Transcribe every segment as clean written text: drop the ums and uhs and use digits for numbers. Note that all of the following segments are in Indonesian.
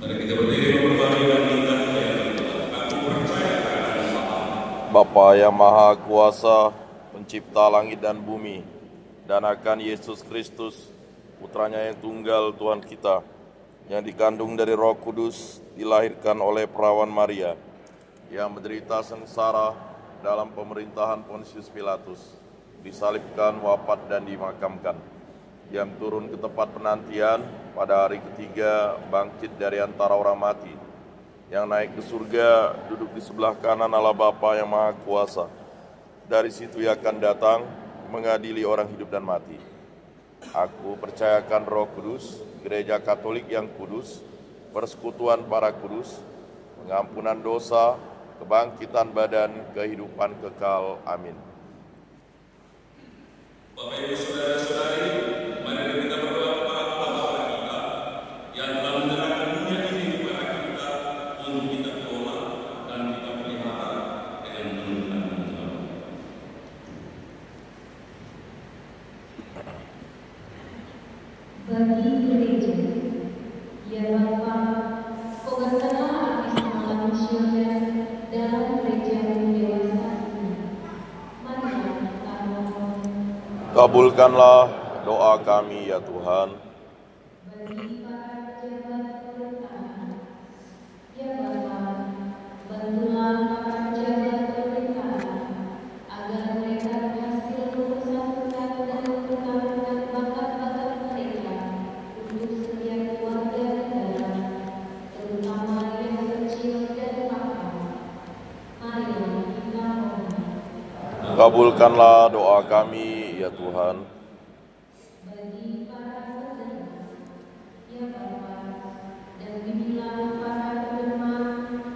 Mari kita berdiri memperbarui dan kita aku percaya akan Allah. Bapa yang Maha Kuasa, pencipta langit dan bumi, dan akan Yesus Kristus, putranya yang tunggal Tuhan kita, yang dikandung dari Roh Kudus, dilahirkan oleh perawan Maria, yang menderita sengsara dalam pemerintahan Pontius Pilatus, disalibkan, wafat dan dimakamkan, yang turun ke tempat penantian, pada hari ketiga bangkit dari antara orang mati, yang naik ke surga, duduk di sebelah kanan Allah Bapa yang Maha Kuasa. Dari situ ia akan datang mengadili orang hidup dan mati. Aku percayakan Roh Kudus, Gereja Katolik yang kudus, persekutuan para kudus, pengampunan dosa, kebangkitan badan, kehidupan kekal. Amin. Bapak Ibu saudara-saudari, mari kita berdoa kepada Allah Bapa kita yang telah menyerahkan dunia ini kepada kita untuk kita kelola dan kita pelihara dengan penuh tanggung jawab. Bagi gereja, ya Bapa, kobarkanlah arti semalam misioner dalam gereja yang dewasa ini. Marilah kita mohon. Kabulkanlah doa kami ya Tuhan. Bagi para pejabat pemerintahan, ya Bapa, bantulah para pejabat pemerintahan agar mereka berhasil mempersatukan dan mengutamakan bakat-bakat mereka untuk setiap keluarga negara, terutama yang kecil dan mapan. Marilah kita mohon. Kabulkanlah doa kami ya Tuhan. Bagi para penerima, ya Bapa, dan bimbinglah para penerima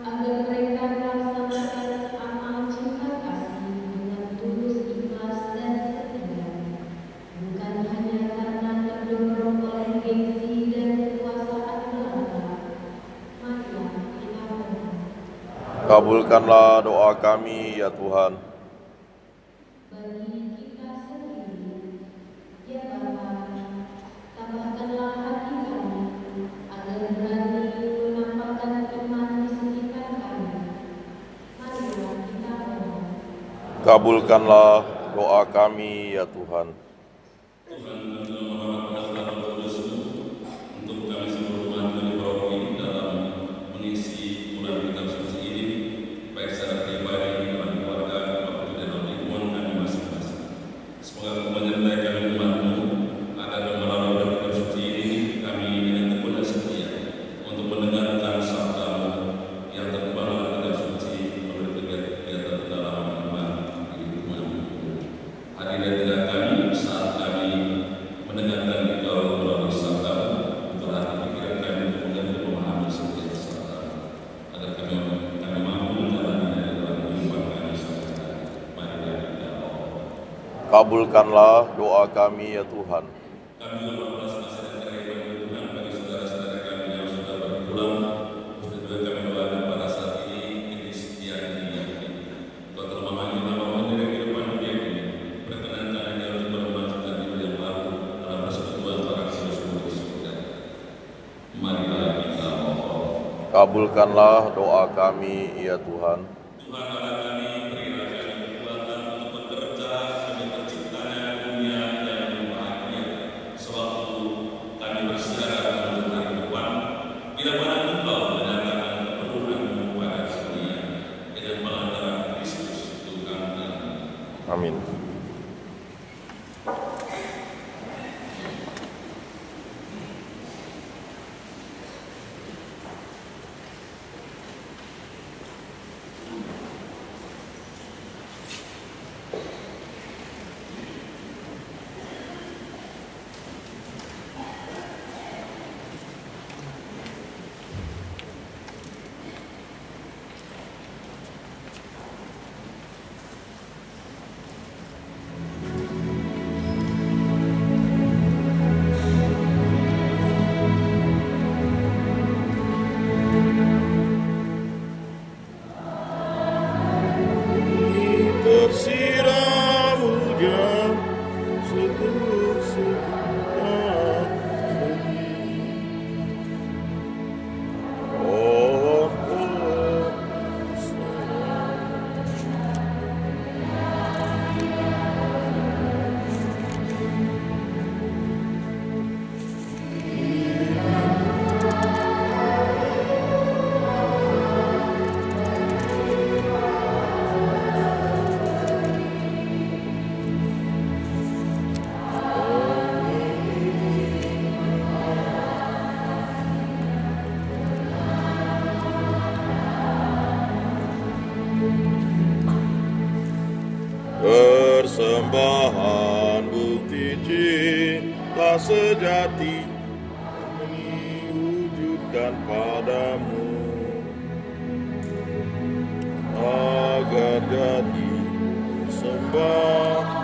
agar mereka melaksanakan amal cinta kasih dengan tulus, ikhlas dan setia, bukan hanya karena terdorong oleh gengsi dan kekuasaan belaka. Marilah kita mohon. Kabulkanlah doa kami ya Tuhan. Bagi kita sendiri, ya Bapa, tambahkanlah hati kami agar berani menampakkan iman di sekitar kami. Marilah kita mohon. Kabulkanlah doa kami ya Tuhan. Tuhan dalam memohon Roh Kudus-Mu untuk kami seluruh umat dari Roh ini dalam mengisi bulan kitab suci ini, baik secara pribadi dalam keluarga maupun dalam lingkungan kami masing-masing. Semoga Engkau menyertai kami umat-Mu agar melalui bulan kitab suci ini kami dengan tekun dan setia untuk mendengarkan sabda-Mu yang terkembang dalam kitab suci melalui kegiatan pendalaman iman di hidupmu. Hadirin tidak kami saat kami mendengarkan Engkau melalui sabda-Mu, berarti pikiran kami untuk mengerti memahami setiap sabda-Mu, agar kami mampu menjalaninya dalam kehidupan kami sehari-hari. Marilah kita mohon. Kabulkanlah doa kami ya Tuhan. Kami juga berdoa nasihat dari Tuhan bagi saudara-saudara kami yang sudah berpulang. Terus juga kami doakan pada saat ini setia di dunia ini. Tuhan telah memanggil nama dari kehidupan dunia ini. Perkenankan dia untuk bermasukkan hidup yang baru dalam persekutuan para kudus di surga. Marilah kita mohon. Kabulkanlah doa kami ya Tuhan. Tuhan Allah kami, berilah kami kekuatan untuk bekerja demi terciptanya dunia yang bahagia. Sewaktu kami bersiaran menuju hari depan, bila mana Engkau menyatakan kepedulian-Mu pada dunia dengan melantaran Kristus Tuhan kami. Amin. Persembahan bukti cinta sejati kami wujudkan padamu, agar jadi sembah.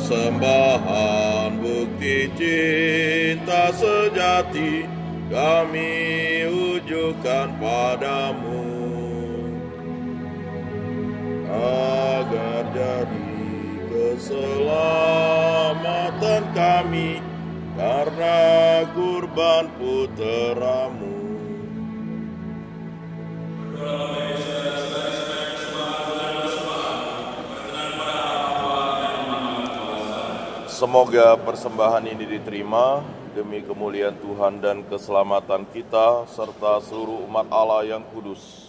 Persembahan bukti cinta sejati kami wujudkan padamu, agar jadi keselamatan kami karena kurban putramu. Semoga persembahan ini diterima demi kemuliaan Tuhan dan keselamatan kita serta seluruh umat Allah yang kudus.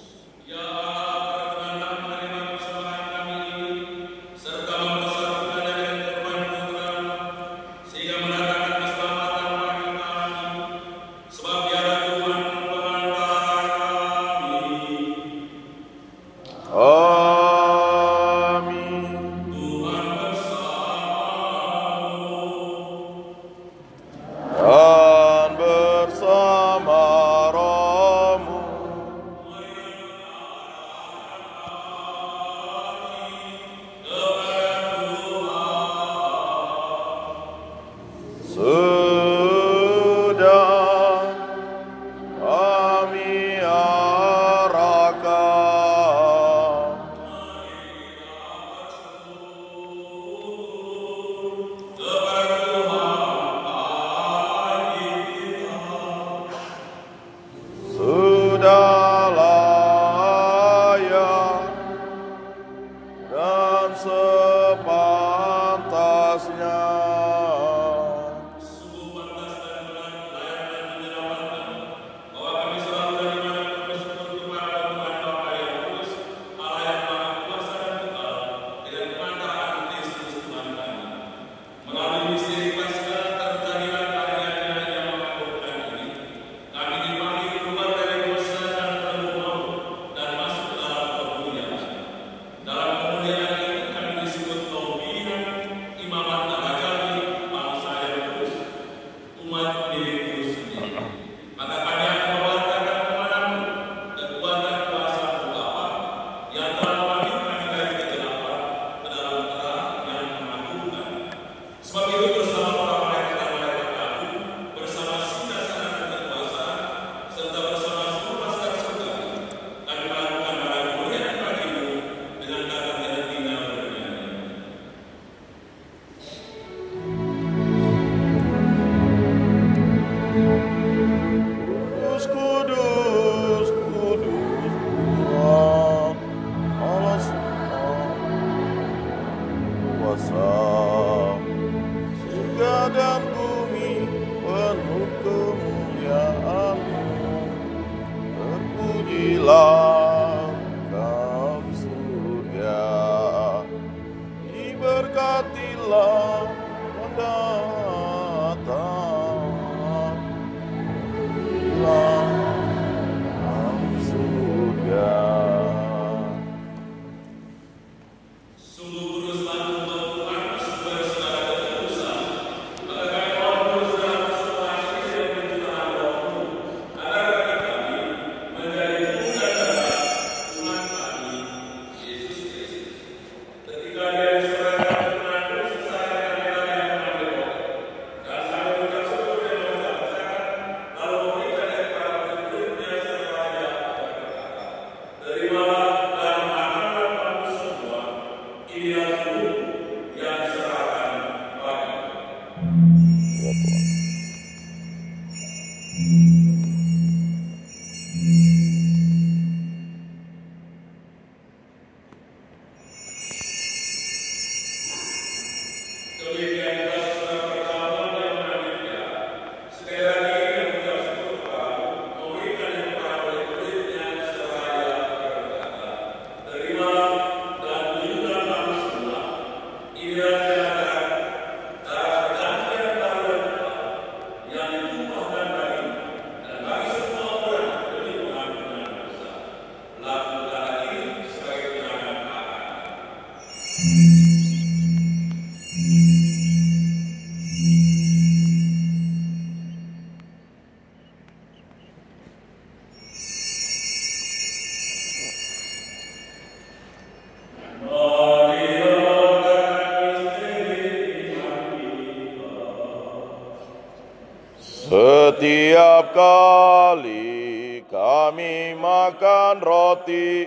kali kami makan roti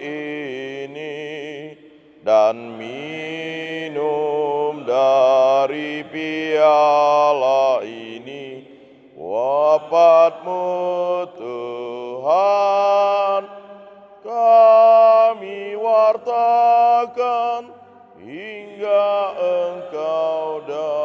ini dan minum dari piala ini, wafat-Mu Tuhan kami wartakan hingga Engkau datang.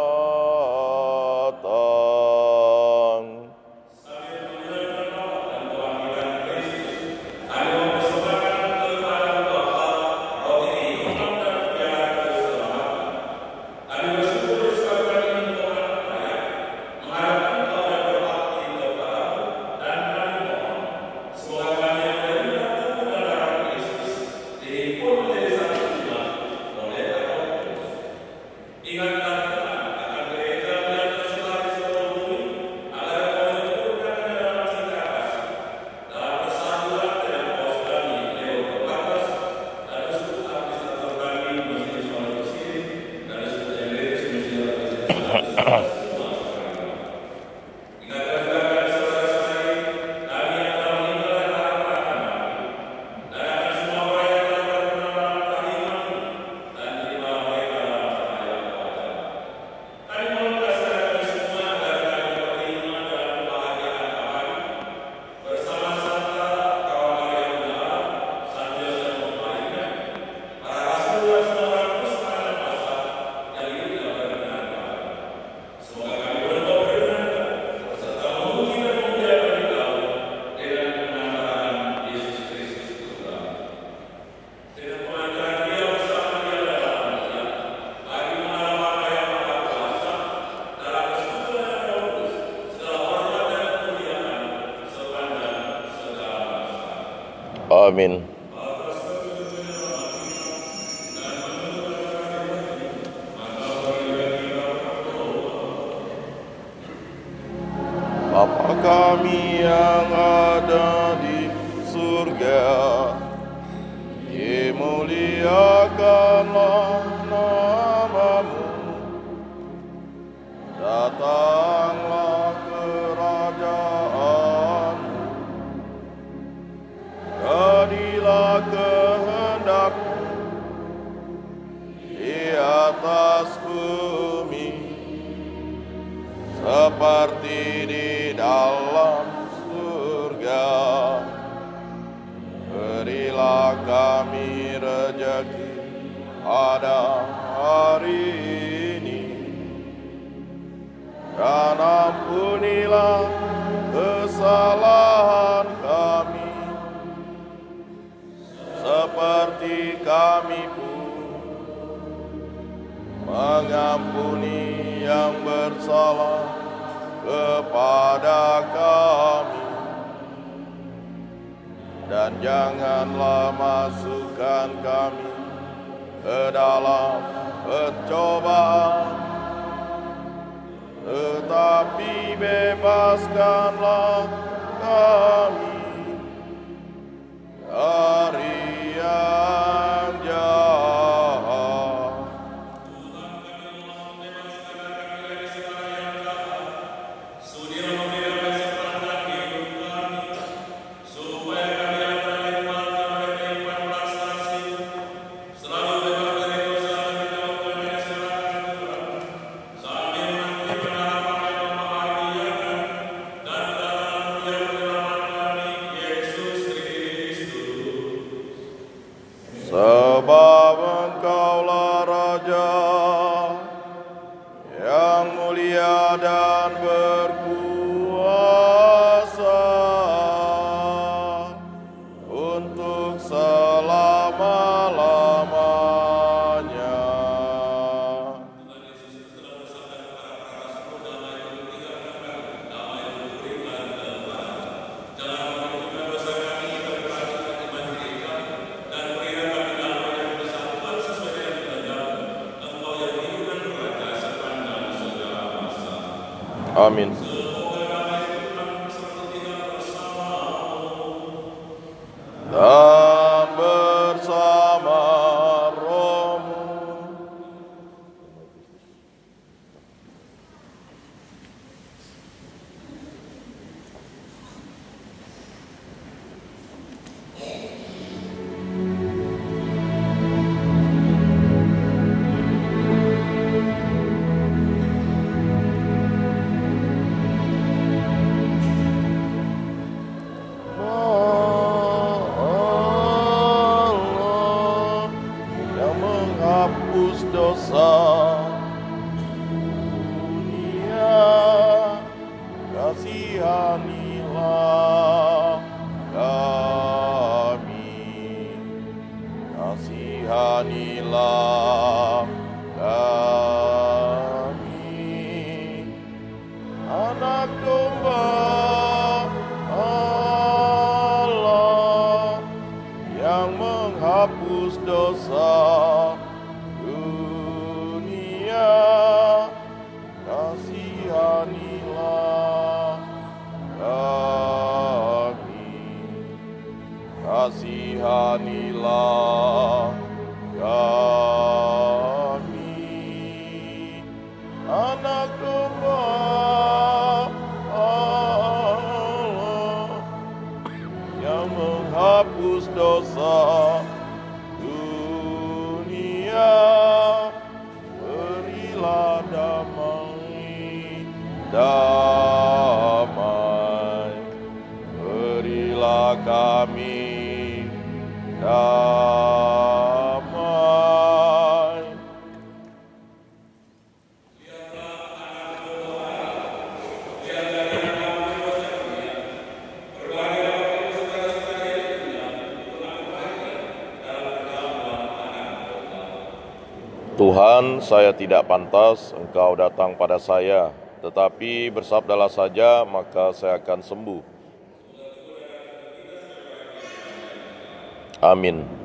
Amin. Bapa kami yang ada di surga, dimuliakanlah nama-Mu, datanglah kerajaan-Mu, jadilah kehendak-Mu di atas bumi seperti di dalam surga. Berilah kami rejeki pada hari ini, dan ampunilah kesalahan kami seperti kami pun mengampuni yang bersalah kepada kami. Dan janganlah masukkan kami ke dalam pencobaan, tetapi bebaskanlah kami dari yang jahat. Sebab Engkaulah Raja yang mulia dan berkuasa untuk selama-lamanya. Amin. Dan bersama rohmu. kasihanilah kami. Anak domba Allah yang menghapus dosa dunia, kasihanilah kami. Kasihanilah kami. Anak domba Allah yang menghapus dosa dunia, berilah damai, damai, berilah kami damai. Tuhan, saya tidak pantas Engkau datang pada saya, tetapi bersabdalah saja, maka saya akan sembuh. Amin.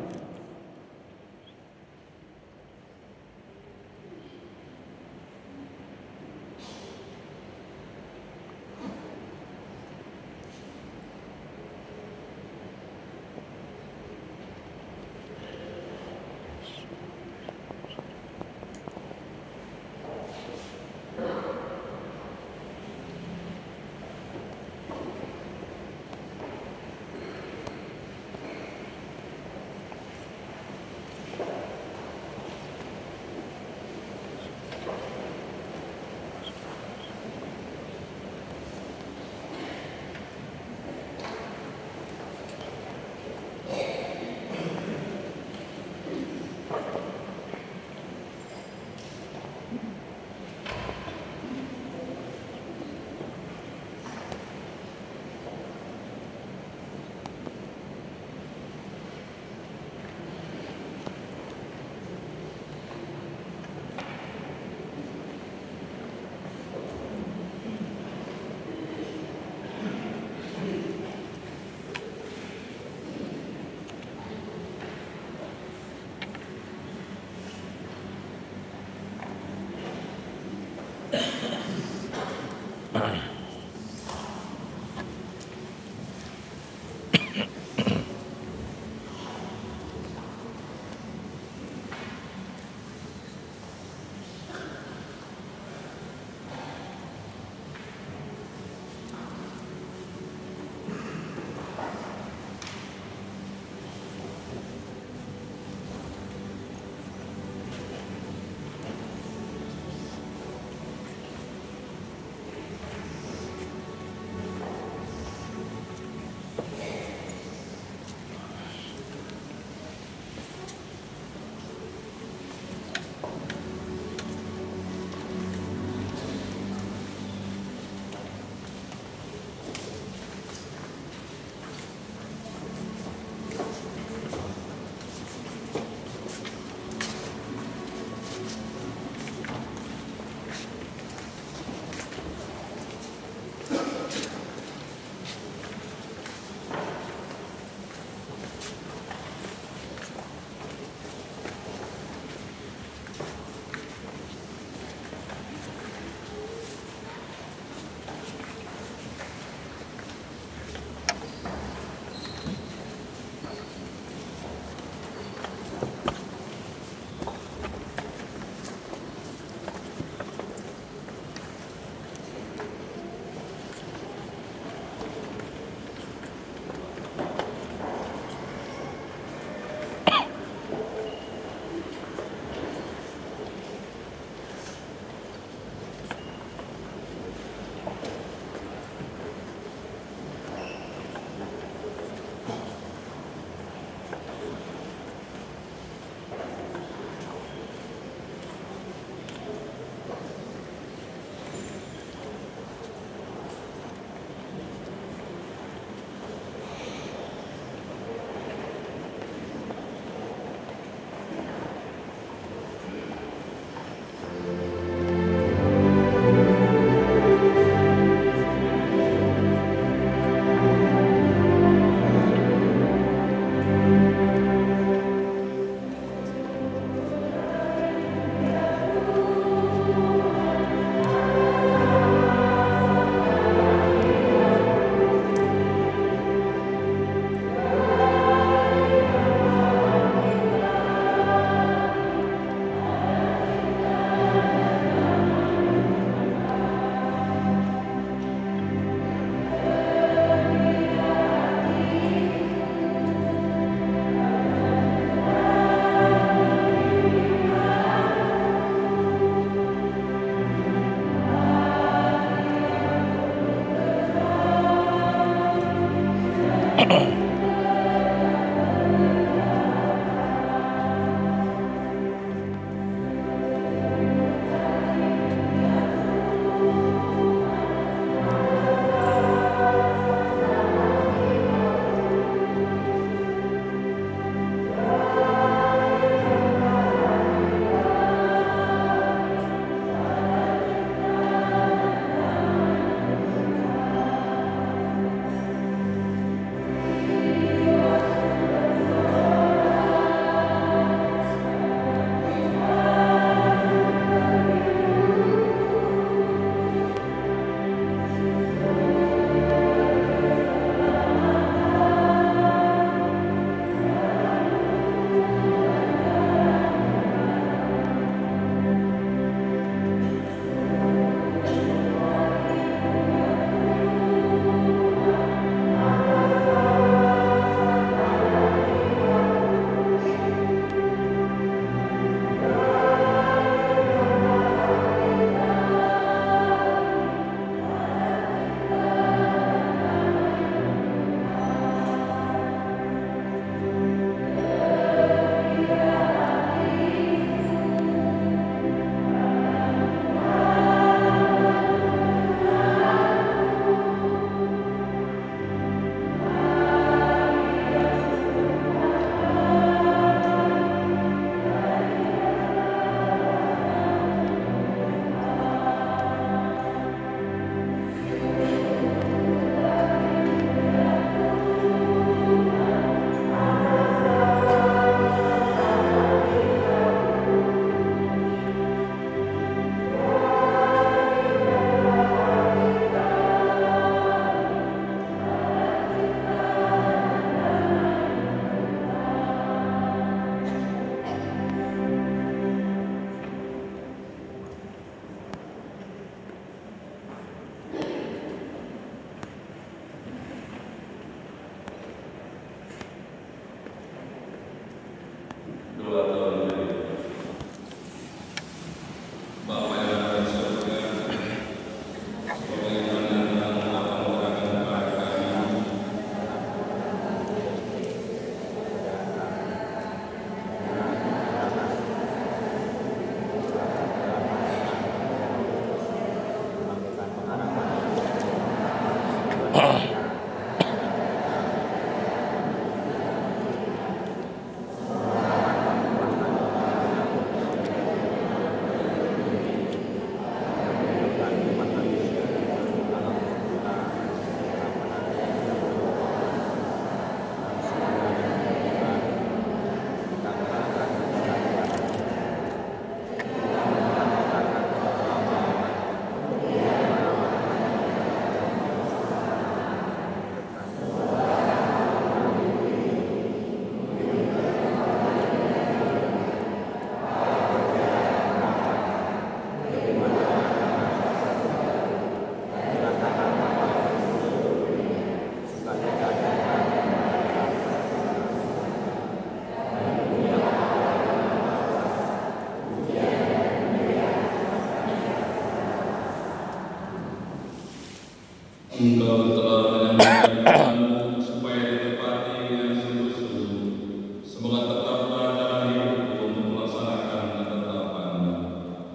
Engkau telah menyampaikan supaya ditepati yang sungguh-sungguh. Semoga tetaplah jalan hidupku untuk melaksanakan ketetapan-Mu.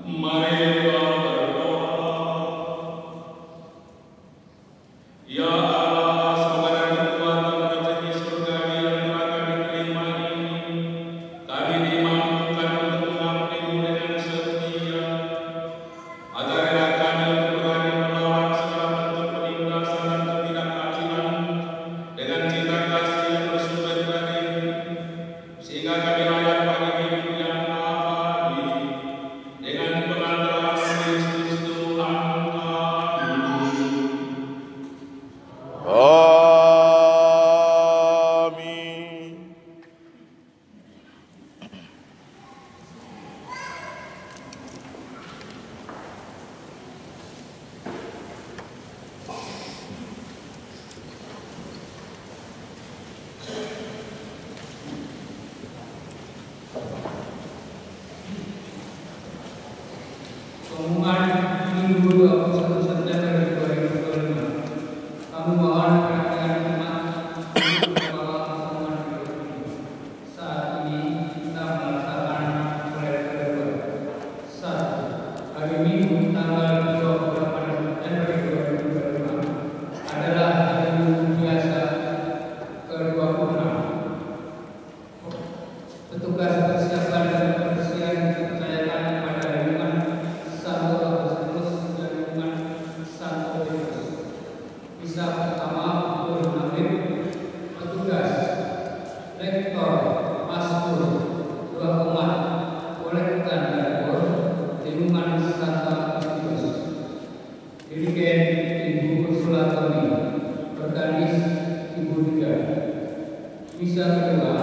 Marilah berdoa. Ya Allah, semoga dari kekuatan rezeki surgawi yang telah kami terima ini, kami dimampukan untuk mengabdi-Mu dengan setia. Ajarilah kami untuk berani melawan segala bentuk penindasan dan ketidakadilan dengan cinta kasih yang bersumber dari-Mu, sehingga kami layak bagi hidup yang abadi dengan pengantaran Kristus Tuhan kami. Amin. Pengumuman Minggu 21 September 2025. Kami mohon perhatian umat untuk membawa pengumuman berikut ini. Saat ini kita melaksanakan proyek kedua. 1. Hari Minggu tanggal 28 September 2025 adalah hari Minggu biasa ke-26. Petugas persiapan dan kebersihan dipercayakan kepada lingkungan Santo Agustinus dan lingkungan Santo Petrus. Misa pertama pukul 6. Petugas, lektor, pastor, dua umat, kolektan dan kor, lingkungan Santo Agustinus. Dirigen Ibu Ursula Tony, organis Ibu Dida. Misa kedua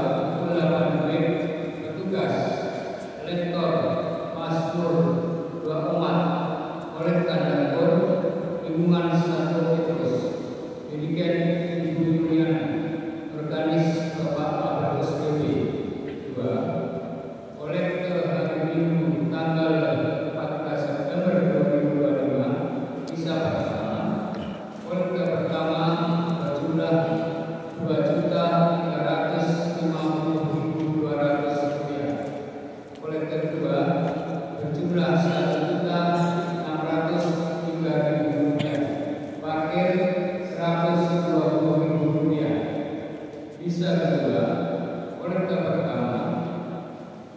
pukul 8. Petugas, lektor, pastor, dua umat, kolektan dan kor, lingkungan Santo Petrus. Dirigen Ibu Juliana, organis Bapak Albertus PB. 2. Kolektor hari Minggu tanggal 14 September 2025. Misa pertama. Kolektor pertama berjumlah Rp2.350.200. Kolektor kedua berjumlah Rp1.603.000. Parkir Rp120.000. Misa kedua. Kolektor pertama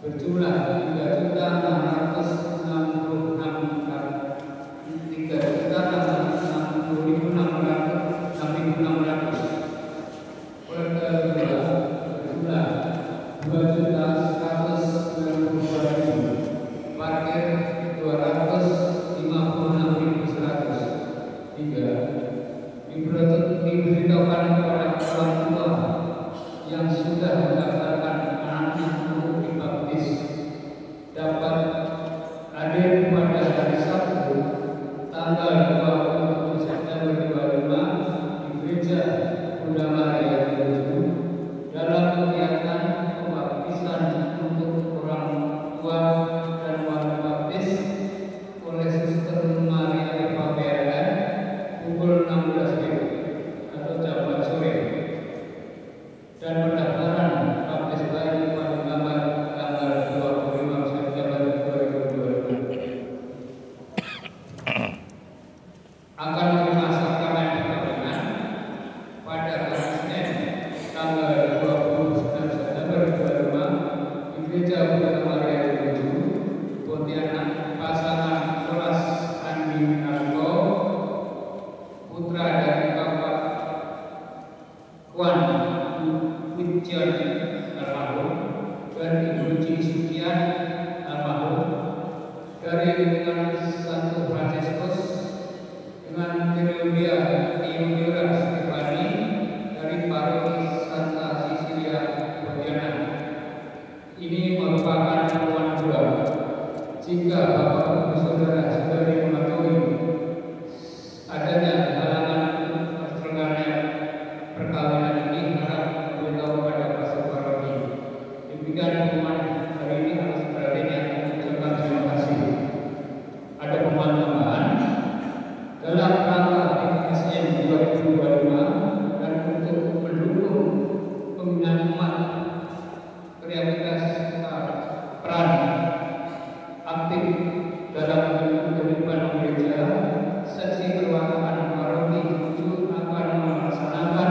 berjumlah Rp3.660.600. Kolektor kedua berjumlah Rp2.192.000. Parkir Rp256.100. 3. Diberitahukan kepada orang tua yang sudah mendaftarkan anaknya untuk dibaptis dapat hadir pada hari Sabtu tanggal 27 September 2025 di Gereja Bunda Maria 7 dalam kegiatan pembaptisan Ini merupakan temuan pula. Jika Bapak Ibu Saudara-saudari mengetahui adanya halangan terselenggaranya perkawinan ini, harap memberitahu kepada pastor paroki. Demikian pengumuman hari ini harus berartinya mengucapkan terima kasih. Ada pengumuman tambahan dalam rangka PKSN 2025 dan untuk mendukung pembinaan umat kreativitas peran aktif dalam kehidupan gereja. Seksi perwakilan paroki itu akan melaksanakan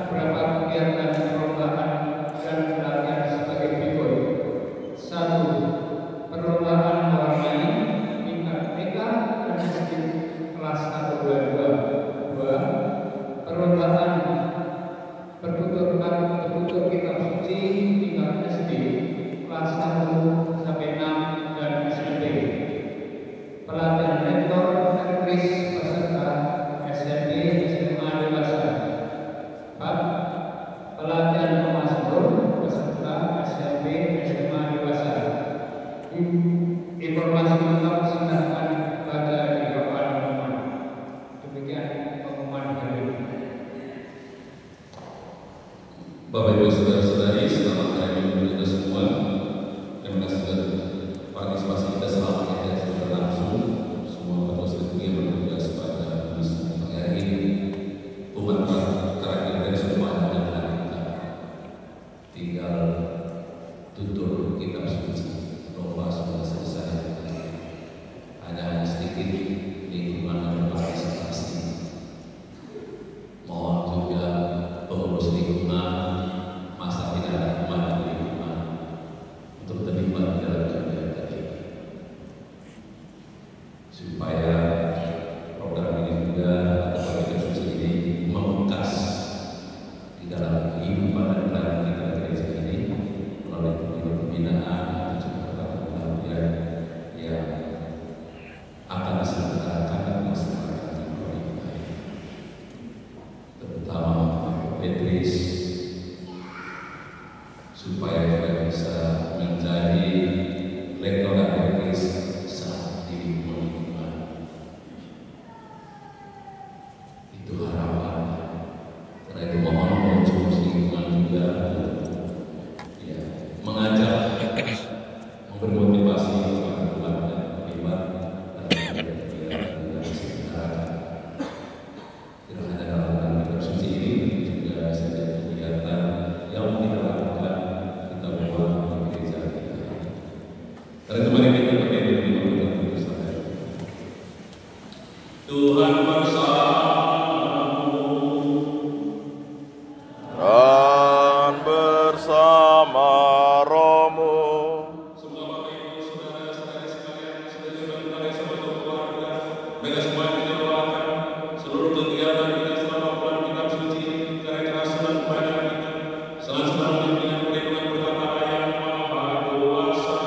beberapa kegiatan perlombaan dan pelatihan sebagai berikut. 1. Perlombaan mewarnai tingkat TK dan SD kelas 1 dan 2. 2. Perlombaan bertutur kitab suci tingkat SD kelas 1 sampai 6 dan SMP. Pelatihan rektor tertulis peserta SMP SMA dewasa. 4. Pelatihan pemasmur peserta SMP SMA dewasa. Informasi lengkap silahkan baca di papan pengumuman. Demikian pengumuman hari ini. Bapak Ibu Saudara-saudari, selamat hari Minggu kita semua. Terima kasih sudah partisipasi kita selama ini sudah berlangsung. Semua petugas yang bertugas pada misi hari ini. Umat terakhir dari semua adalah kita. Tinggal tutur kitab suci. Lomba sudah selesai. Hanya sedikit lingkungan dan partisipasi. Mohon juga pengurus lingkungan, masa tidak ada kemana lingkungan untuk terlibat dalam kegiatan tadi, supaya program ini juga atau program suci ini membekas di dalam kehidupan dan pelayanan kita di gereja ini melalui pembinaan atau juga pelatihan yang akan diselenggarakan dan diselenggarakan di Korea, terutama Petris, supaya kita bisa menjadi lektor dan Petris saat di lingkungan. Itu harapan. Karena itu mohon pengurus lingkungan juga ya, mengajak, memberi motivasi kepada keluarga terlibat dalam kegiatan sekitar. Tidak hanya dalam kitab suci ini, juga setiap kegiatan yang kita lakukan kita bawa di gereja kita. Karena itu mari kita berdiri di bawah Tuhan. Tuhan bersamamu dan bersama rohmu. semua Bapak Ibu Saudara-saudari sekalian, sudah diberkati sama keluarga. Mereka semua yang kita doakan seluruh kegiatan kita selama bulan kitab suci ini, karena kerasulan kepada kita selalu dengan perlindungan berkata yang Maha Kuasa,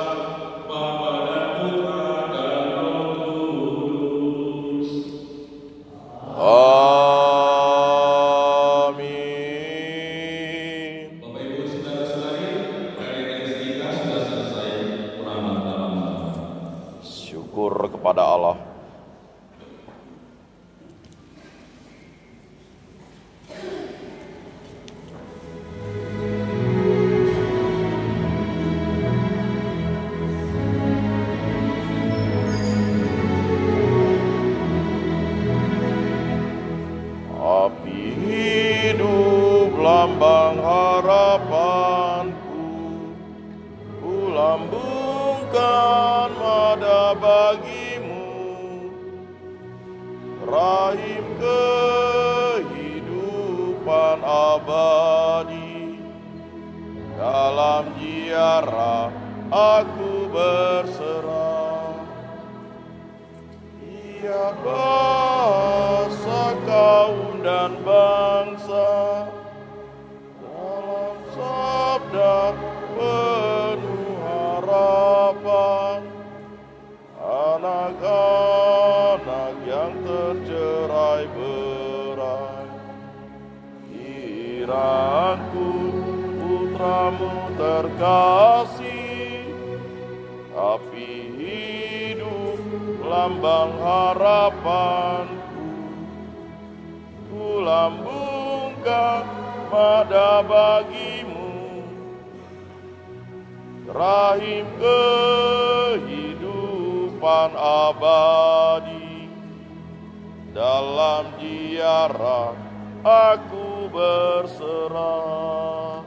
Bapa dan Putra dan Roh Kudus. Amin. Bapak Ibu Saudara-saudari, perayaan kita sudah selesai. Selamat dalam Syukur kepada Allah. Api hidup lambang harapanku, ku lambungkan mada bagimu, rahim kehidupan abadi. Dalam ziarah aku berserah, tiap bahasa kaum dan bangsa, dalam sabda penuh harapan, anak-anak yang tercerai berai. Kiranya putramu terkasih kasih, api hidup lambang harapanku. Ku lambungkan pada bagimu, rahim kehidupan abadi. Dalam ziarah aku berserah.